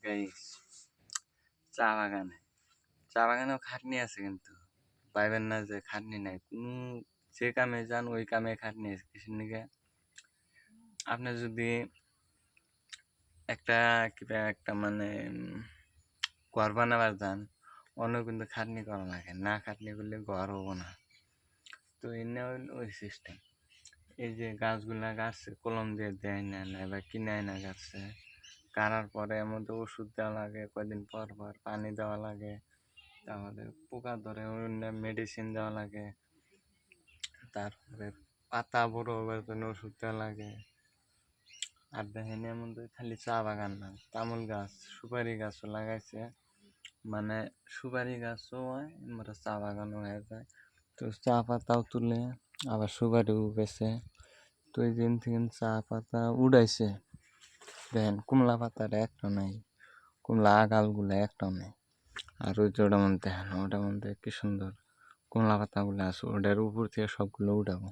Guys চা বাগানেও খাটনি আছে, কিন্তু পাইবেন না যে খাটনি নাই। কোনো যে কামে যান ওই কামে খাটনি আছে। কিসের নিকে আপনি যদি একটা মানে ঘর বানাবার যান, অনেক কিন্তু খাটনি করা লাগে, না খাটনি করলে ঘর হবো না। তো এনে ওই সিস্টেম। এই যে গাছগুলা গাছছে কলম দিয়ে দেয় না বা কিনে না গাছছে, কাটার পরে এর মধ্যে ওষুধ দেওয়া লাগে, কয়দিন পর পর পানি দেওয়া লাগে, তারপরে পোকা ধরে অন্য মেডিসিন দেওয়া লাগে, তারপরে পাতা বড় হবার জন্য ওষুধ দেওয়া লাগে। আর দেখেন এর মধ্যে খালি চা বাগান না, তামুল গাছ সুপারি গাছও লাগাইছে, মানে সুপারি গাছও হয়, মানে চা বাগানও হয়ে যায়। তো চা পাতাও তুলে আবার সুপারিও বেছে। তো এই দিন থেকে চা পাতা উড়াইছে, দেখেন কুমলা পাতার একটা নাই, কুমলা আগালগুলো একটাও নেই। আর ওই যে ওটার মধ্যে দেখেন, ওটার মধ্যে কি সুন্দর কমলা পাতাগুলো আছে, ওটার উপর থেকে সবগুলো উঠাবো।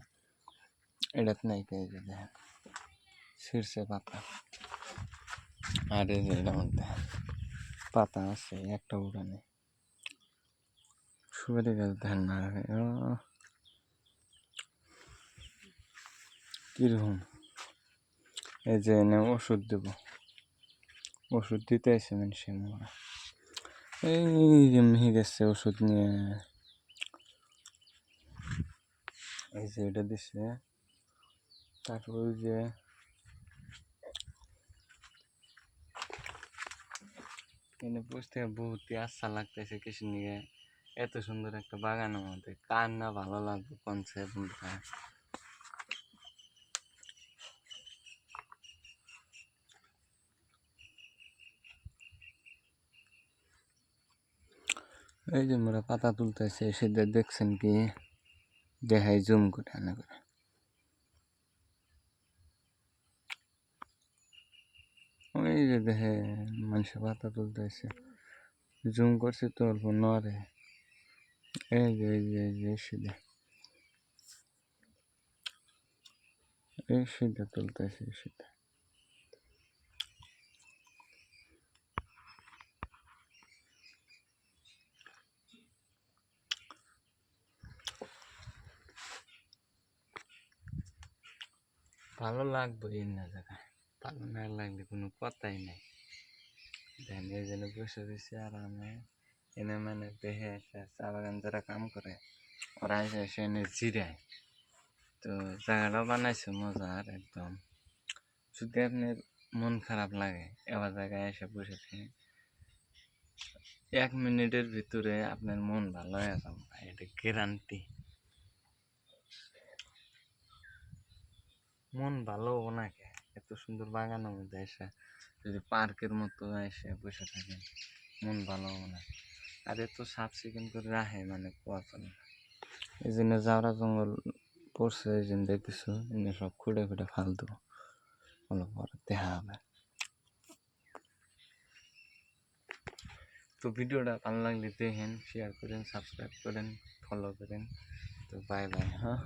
এটাতে নাই কে, যে দেখেন শীর্ষে পাতা। আর এই যে এটার মধ্যে পাতা আছে, একটা উঠা নেই। সুপারি গাছ দেখেন না কিরকম। এই যে এনে ওষুধ দেব, ওষুধ দিতে এসে মানুষের মরা, এই যে মিহি গেছে ওষুধ নিয়ে। এই যে এটা দিছে, তারপর ওই যে এনে বুঝতে বহুতই আচ্ছা লাগতেছে কিছু নিয়ে। এত সুন্দর একটা বাগানের মধ্যে কার না ভালো লাগবে কনসেপ্ট। এই যে মোরা পাতা তুলতেছে, সেটা দেখছেন কি, দেখাই জুম করে আনা করে। ওই যে দেখে মানুষে পাতা তুলতেছে, জুম করছে তো অল্প নড়ে। এই যে সিধা, এই সিধা তুলতেছে সিধা। ভালো লাগবে না জায়গায়, ভালো না লাগলে কোনো কথাই নাই। দেখেন এই জন্য বসে রয়েছে আরামে, এনে মানে দেখে একটা চা বাগান যারা কাম করে ওরা এসে এনে জিরায়। তো জায়গাটাও বানাইছে মজার একদম। যদি আপনার মন খারাপ লাগে এবার জায়গায় এসে বসে থাকে, 1 মিনিটের ভিতরে আপনার মন ভালো হয়ে যাবে, এটা গ্যারান্টি। মন ভালো হবো না কে, এত সুন্দর বাগানের মধ্যে এসে যদি পার্কের মতো এসে বসে থাকেন, মন ভালো হবো না। আর এত সাফ চিকেন করে রাখে, মানে কুয়া চলে। এই জন্য জাউরা জঙ্গল পড়ছে, এই জন্য দেখতেছো এনে সব খুঁড়ে ফালতু হলো, পরে দেখা হবে। তো ভিডিওটা ভালো লাগলে দেখেন, শেয়ার করেন, সাবস্ক্রাইব করেন, ফলো করেন। তো বাই বাই, হ্যাঁ।